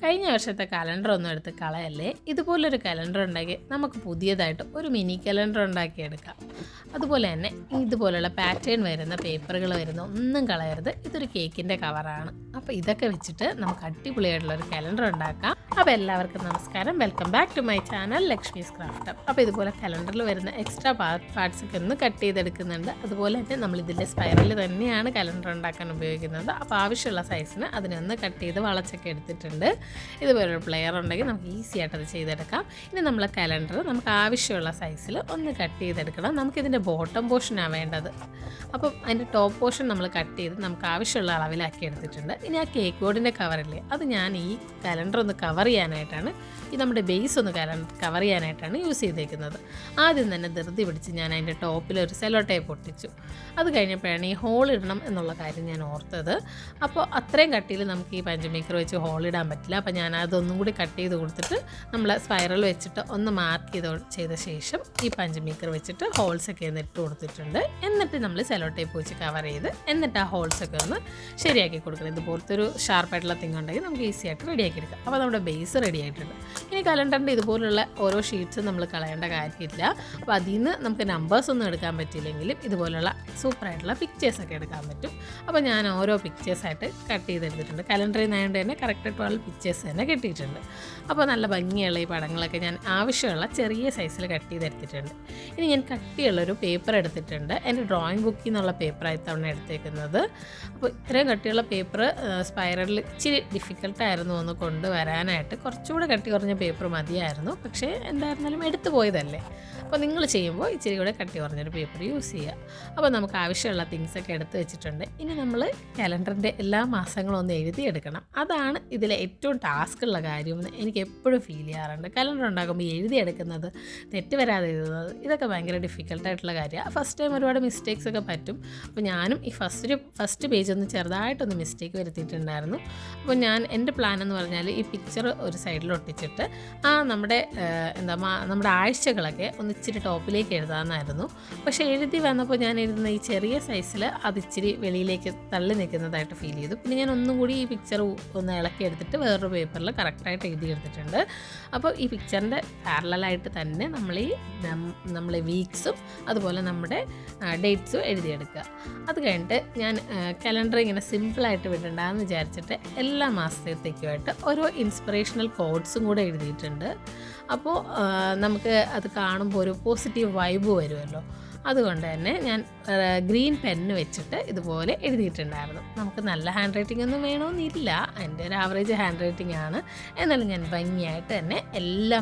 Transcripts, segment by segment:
കഴിഞ്ഞ വർഷത്തെ കലണ്ടർ ഒന്നും എടുത്ത് കളയല്ലേ. ഇതുപോലൊരു കലണ്ടർ ഉണ്ടെങ്കിൽ നമുക്ക് പുതിയതായിട്ട് ഒരു മിനി കലണ്ടർ ഉണ്ടാക്കിയെടുക്കാം. അതുപോലെ തന്നെ ഇതുപോലുള്ള പാറ്റേൺ വരുന്ന പേപ്പറുകൾ വരുന്ന ഒന്നും കളയരുത്. ഇതൊരു കേക്കിൻ്റെ കവറാണ്. അപ്പോൾ ഇതൊക്കെ വെച്ചിട്ട് നമുക്ക് അടിപൊളിയായിട്ടുള്ളൊരു കലണ്ടർ ഉണ്ടാക്കാം. അപ്പോൾ എല്ലാവർക്കും നമസ്കാരം, welcome back to my channel Lakshmi's craft. അപ്പോൾ ഇതുപോലെ കലണ്ടറിൽ വരുന്ന എക്സ്ട്രാ പാർട്സൊക്കെ ഒന്ന് കട്ട് ചെയ്തെടുക്കുന്നുണ്ട്. അതുപോലെ തന്നെ നമ്മളിതിൻ്റെ സ്പൈറൽ തന്നെയാണ് കലണ്ടർ ഉണ്ടാക്കാൻ ഉപയോഗിക്കുന്നത്. അപ്പോൾ ആവശ്യമുള്ള സൈസിന് അതിനൊന്ന് കട്ട് ചെയ്ത് വളച്ചൊക്കെ എടുത്തിട്ടുണ്ട്. ഇതുപോലൊരു പ്ലെയർ ഉണ്ടെങ്കിൽ നമുക്ക് ഈസി ആയിട്ട് അത് ചെയ്തെടുക്കാം. ഇനി നമ്മളെ കലണ്ടർ നമുക്ക് ആവശ്യമുള്ള സൈസിൽ ഒന്ന് കട്ട് ചെയ്തെടുക്കണം. നമുക്കിതിൻ്റെ ബോട്ടം പോർഷനാണ് വേണ്ടത്. അപ്പം അതിൻ്റെ ടോപ്പ് പോർഷൻ നമ്മൾ കട്ട് ചെയ്ത് നമുക്ക് ആവശ്യമുള്ള അളവിലാക്കി എടുത്തിട്ടുണ്ട്. ഇനി ആ കേക്ക് ബോർഡിൻ്റെ കവറില്ലേ, അത് ഞാൻ ഈ കലണ്ടർ ഒന്ന് കവർ ചെയ്യാനായിട്ടാണ്, ഈ നമ്മുടെ ബേസ് ഒന്ന് കവർ ചെയ്യാനായിട്ടാണ് യൂസ് ചെയ്തേക്കുന്നത്. ആദ്യം തന്നെ ധൃതി പിടിച്ച് ഞാൻ അതിൻ്റെ ടോപ്പിൽ ഒരു സെല്ലോ ടേപ്പ് ഒട്ടിച്ചു. അത് കഴിഞ്ഞപ്പോഴാണ് ഈ ഹോൾ ഇടണം എന്നുള്ള കാര്യം ഞാൻ ഓർത്തത്. അപ്പോൾ അത്രയും കട്ടിയിൽ നമുക്ക് ഈ പഞ്ചമേക്കർ വെച്ച് ഹോൾ ഇടാൻ പറ്റില്ല. അപ്പോൾ ഞാൻ അതൊന്നും കൂടി കട്ട് ചെയ്ത് കൊടുത്തിട്ട് നമ്മൾ സ്പൈറൽ വെച്ചിട്ട് ഒന്ന് മാർക്ക് ചെയ്ത ശേഷം ഈ പഞ്ചമേക്കർ വെച്ചിട്ട് ഹോൾസൊക്കെ ഒന്ന് ഇട്ട് കൊടുത്തിട്ടുണ്ട്. എന്നിട്ട് നമ്മൾ സെല്ലോ ടേപ്പ് വെച്ച് കവർ ചെയ്ത് എന്നിട്ട് ആ ഹോൾസൊക്കെ ഒന്ന് ശരിയാക്കി കൊടുക്കണം. ഇതുപോലത്തെ ഒരു ഷാർപ്പായിട്ടുള്ള തിങ് ഉണ്ടെങ്കിൽ നമുക്ക് ഈസി ആയിട്ട് റെഡിയാക്കി എടുക്കാം. അപ്പോൾ നമ്മുടെ ബേസ് റെഡി ആയിട്ടുണ്ട്. ഇനി കലണ്ടറിൻ്റെ ഇതുപോലുള്ള ഓരോ ഷീറ്റ്സും നമ്മൾ കളയേണ്ട കാര്യമില്ല. അപ്പോൾ അതിൽ നിന്ന് നമുക്ക് നമ്പേഴ്സൊന്നും എടുക്കാൻ പറ്റില്ലെങ്കിലും ഇതുപോലുള്ള സൂപ്പറായിട്ടുള്ള പിക്ചേഴ്സൊക്കെ എടുക്കാൻ പറ്റും. അപ്പോൾ ഞാൻ ഓരോ പിക്ചേഴ്സായിട്ട് കട്ട് ചെയ്തെടുത്തിട്ടുണ്ട്. കലണ്ടറിൽ നിന്നായതുകൊണ്ട് തന്നെ കറക്റ്റ് 12 പിക്ചേഴ്സ് തന്നെ കിട്ടിയിട്ടുണ്ട്. അപ്പോൾ നല്ല ഭംഗിയുള്ള ഈ പടങ്ങളൊക്കെ ഞാൻ ആവശ്യമുള്ള ചെറിയ സൈസിൽ കട്ട് ചെയ്തെടുത്തിട്ടുണ്ട്. ഇനി ഞാൻ കട്ടിയുള്ളൊരു പേപ്പർ എടുത്തിട്ടുണ്ട്. എൻ്റെ ഡ്രോയിങ് ബുക്കിൽ നിന്നുള്ള പേപ്പറായി തവണ എടുത്തേക്കുന്നത്. അപ്പോൾ ഇത്രയും കട്ടിയുള്ള പേപ്പർ സ്പൈറലിൽ ഇച്ചിരി ഡിഫിക്കൽട്ടായിരുന്നു ഒന്ന് കൊണ്ടുവരാനായിട്ട്. കുറച്ചുകൂടെ കട്ടി കുറഞ്ഞ പേപ്പർ മതിയായിരുന്നു. പക്ഷേ എന്തായിരുന്നാലും എടുത്തു പോയതല്ലേ. അപ്പോൾ നിങ്ങൾ ചെയ്യുമ്പോൾ ഇച്ചിരി കൂടെ കട്ടി കുറഞ്ഞൊരു പേപ്പർ യൂസ് ചെയ്യുക. അപ്പോൾ നമുക്ക് ആവശ്യമുള്ള തിങ്സൊക്കെ എടുത്ത് വെച്ചിട്ടുണ്ട്. ഇനി നമ്മൾ കലണ്ടറിൻ്റെ എല്ലാ മാസങ്ങളും ഒന്ന് എഴുതിയെടുക്കണം. അതാണ് ഇതിലെ ഏറ്റവും ടാസ്ക്കുള്ള കാര്യമെന്ന് എനിക്ക് എപ്പോഴും ഫീൽ ചെയ്യാറുണ്ട്. കലണ്ടർ ഉണ്ടാക്കുമ്പോൾ എഴുതിയെടുക്കുന്നത്, തെറ്റ് വരാതെ എഴുതുന്നത്, ഇതൊക്കെ ഭയങ്കര ഡിഫിക്കൽട്ടായിട്ടുള്ള കാര്യമാണ്. ഫസ്റ്റ് ടൈം ഒരുപാട് മിസ്റ്റേക്സ് ഒക്കെ പറ്റും. അപ്പോൾ ഞാനും ഈ ഫസ്റ്റ് പേജ് ഒന്ന് ചെറുതായിട്ടൊന്ന് മിസ്റ്റേക്ക് വരുത്തിയിട്ടുണ്ടായിരുന്നു. അപ്പോൾ എൻ്റെ പ്ലാൻ എന്ന് പറഞ്ഞാൽ ഈ പിക്ചർ ഒരു സൈഡിൽ ഒട്ടിച്ചിട്ട് നമ്മുടെ ആഴ്ചകളൊക്കെ ഒന്ന് ഇച്ചിരി ടോപ്പിലേക്ക് എഴുതാമെന്നായിരുന്നു. പക്ഷേ എഴുതി വന്നപ്പോൾ ഞാൻ എഴുതുന്ന ഈ ചെറിയ സൈസിൽ അത് ഇച്ചിരി വെളിയിലേക്ക് തള്ളി നിൽക്കുന്നതായിട്ട് ഫീൽ ചെയ്തു. പിന്നെ ഞാൻ ഒന്നും കൂടി ഈ പിക്ചർ ഒന്ന് ഇളക്കി എടുത്തിട്ട് വേറൊരു പേപ്പറിൽ കറക്റ്റായിട്ട് എഴുതിയെടുത്തിട്ടുണ്ട്. അപ്പോൾ ഈ പിക്ചറിൻ്റെ പാരലായിട്ട് തന്നെ നമ്മൾ വീക്സും അതുപോലെ നമ്മുടെ ഡേറ്റ്സും എഴുതിയെടുക്കുക. അത് കഴിഞ്ഞിട്ട് ഞാൻ കലണ്ടർ ഇങ്ങനെ സിമ്പിളായിട്ട് വിടണ്ടെന്ന് വിചാരിച്ചിട്ട് എല്ലാ മാസത്തേക്കുമായിട്ട് ഓരോ ഇൻസ്പിറേഷണൽ കോഡ്സും കൂടെ എഴുതിയിട്ടുണ്ട്. അപ്പോൾ നമുക്ക് അത് കാണുമ്പോൾ ഒരു പോസിറ്റീവ് വൈബ് വരുമല്ലോ. അതുകൊണ്ട് തന്നെ ഞാൻ ഗ്രീൻ പെന്ന് വെച്ചിട്ട് ഇതുപോലെ എഴുതിയിട്ടുണ്ടായിരുന്നു. നമുക്ക് നല്ല ഹാൻഡ് റൈറ്റിംഗ് ഒന്നും വേണമെന്നില്ല, എൻ്റെ ഒരു ആവറേജ് ഹാൻഡ് റൈറ്റിംഗ് ആണ്. എന്നാലും ഞാൻ ഭംഗിയായിട്ട് തന്നെ എല്ലാ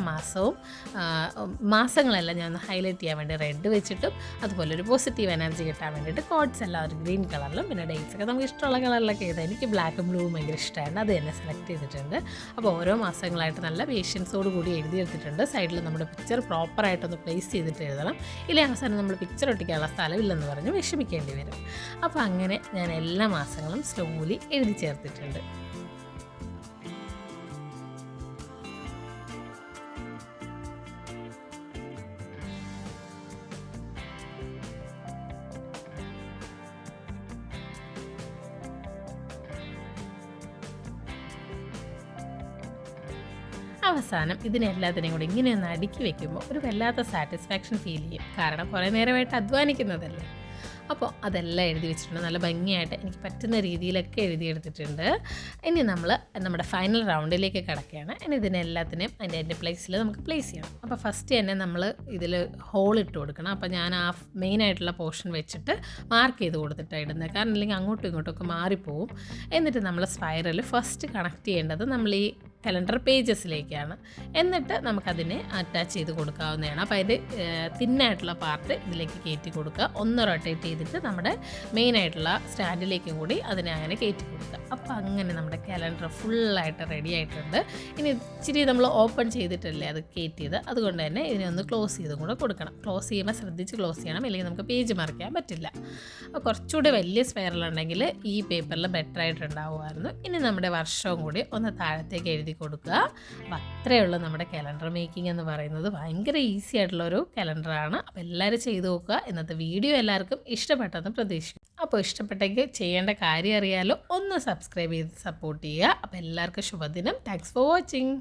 മാസങ്ങളെല്ലാം ഞാൻ ഹൈലൈറ്റ് ചെയ്യാൻ വേണ്ടി റെഡ് വെച്ചിട്ടും അതുപോലെ ഒരു പോസിറ്റീവ് എനർജി കിട്ടാൻ വേണ്ടിയിട്ട് കോഡ്സ് എല്ലാം ഒരു ഗ്രീൻ കളറിലും പിന്നെ ഡേറ്റ്സ് ഒക്കെ നമുക്ക് ഇഷ്ടമുള്ള കളറിലൊക്കെ ചെയ്താൽ എനിക്ക് ബ്ലാക്കും ബ്ലൂവും ഭയങ്കര ഇഷ്ടമായിരുന്നു. അത് തന്നെ സെലക്ട് ചെയ്തിട്ടുണ്ട്. അപ്പോൾ ഓരോ മാസങ്ങളായിട്ട് നല്ല പേഷ്യൻസോട് കൂടി എഴുതിയെടുത്തിട്ടുണ്ട്. സൈഡിൽ നമ്മുടെ പിക്ചർ പ്രോപ്പറായിട്ടൊന്ന് പ്ലേസ് ചെയ്തിട്ട് എഴുതണം. ഇല്ലേ അവസാനം നമ്മൾ പിക്ചർ ഒട്ടിക്കാനുള്ള സ്ഥലമില്ലെന്ന് പറഞ്ഞ് വിഷമിക്കേണ്ടി വരും. അപ്പോൾ അങ്ങനെ ഞാൻ എല്ലാ മാസങ്ങളും സ്ലോലി എഴുതി ചേർത്തിട്ടുണ്ട്. അവസാനം ഇതിനെല്ലാത്തിനെയും കൂടി ഇങ്ങനെയൊന്ന് അടുക്കി വെക്കുമ്പോൾ ഒരു വല്ലാത്ത സാറ്റിസ്ഫാക്ഷൻ ഫീൽ ചെയ്യും. കാരണം കുറേ നേരമായിട്ട് അധ്വാനിക്കുന്നതല്ലേ. അപ്പോൾ അതെല്ലാം എഴുതി വെച്ചിട്ടുണ്ട്. നല്ല ഭംഗിയായിട്ട് എനിക്ക് പറ്റുന്ന രീതിയിലൊക്കെ എഴുതിയെടുത്തിട്ടുണ്ട്. ഇനി നമ്മൾ നമ്മുടെ ഫൈനൽ റൗണ്ടിലേക്ക് കിടക്കുകയാണ്. ഇനി ഇതിനെല്ലാത്തിനെയും അതിൻ്റെ പ്ലേസിൽ നമുക്ക് പ്ലേസ് ചെയ്യണം. അപ്പോൾ ഫസ്റ്റ് തന്നെ നമ്മൾ ഇതിൽ ഹോൾ ഇട്ട് കൊടുക്കണം. അപ്പോൾ ഞാൻ ആ മെയിനായിട്ടുള്ള പോർഷൻ വെച്ചിട്ട് മാർക്ക് ചെയ്ത് കൊടുത്തിട്ടാണ് ഇടുന്നത്. കാരണം ഇല്ലെങ്കിൽ അങ്ങോട്ടും ഇങ്ങോട്ടുമൊക്കെ മാറിപ്പോവും. എന്നിട്ട് നമ്മൾ സ്പൈറൽ ഫസ്റ്റ് കണക്ട് ചെയ്യേണ്ടത് നമ്മൾ ഈ കലണ്ടർ പേജസിലേക്കാണ്. എന്നിട്ട് നമുക്കതിനെ അറ്റാച്ച് ചെയ്ത് കൊടുക്കാവുന്നതാണ്. അപ്പോൾ അതിൻ്റെ തിന്നായിട്ടുള്ള പാർട്ട് ഇതിലേക്ക് കയറ്റി കൊടുക്കുക. ഒന്ന് റൊട്ടേറ്റ് ചെയ്തിട്ട് നമ്മുടെ മെയിനായിട്ടുള്ള സ്റ്റാൻഡിലേക്കും കൂടി അതിനെ അങ്ങനെ കയറ്റി കൊടുക്കുക. അപ്പോൾ അങ്ങനെ നമ്മുടെ കലണ്ടർ ഫുള്ളായിട്ട് റെഡി ആയിട്ടുണ്ട്. ഇനി ഇച്ചിരി നമ്മൾ ഓപ്പൺ ചെയ്തിട്ടല്ലേ അത് കയറ്റിയത്, അതുകൊണ്ട് തന്നെ ഇതിനെ ഒന്ന് ക്ലോസ് ചെയ്തും കൂടെ കൊടുക്കണം. ക്ലോസ് ചെയ്യുമ്പോൾ ശ്രദ്ധിച്ച് ക്ലോസ് ചെയ്യണം, അല്ലെങ്കിൽ നമുക്ക് പേജ് മറിക്കാൻ പറ്റില്ല. അപ്പോൾ കുറച്ചുകൂടി വലിയ സ്പൈറലുണ്ടെങ്കിൽ ഈ പേപ്പറിൽ ബെറ്റർ ആയിട്ടുണ്ടാവുമായിരുന്നു. ഇനി നമ്മുടെ വർഷവും കൂടി ഒന്ന് താഴത്തേക്ക് എഴുതി എഴുതി കൊടുക്കുക. അപ്പോൾ അത്രയേ ഉള്ളൂ നമ്മുടെ കലണ്ടർ മേക്കിംഗ് എന്ന് പറയുന്നത്. ഭയങ്കര ഈസി ആയിട്ടുള്ളൊരു കലണ്ടറാണ്. അപ്പോൾ എല്ലാവരും ചെയ്ത് നോക്കുക. ഇന്നത്തെ വീഡിയോ എല്ലാവർക്കും ഇഷ്ടപ്പെട്ടെന്ന് പ്രതീക്ഷിക്കുന്നു. അപ്പോൾ ഇഷ്ടപ്പെട്ടെങ്കിൽ ചെയ്യേണ്ട കാര്യം അറിയാലോ, ഒന്ന് സബ്സ്ക്രൈബ് ചെയ്ത് സപ്പോർട്ട് ചെയ്യുക. അപ്പോൾ എല്ലാവർക്കും ശുഭദിനം. Thanks for watching.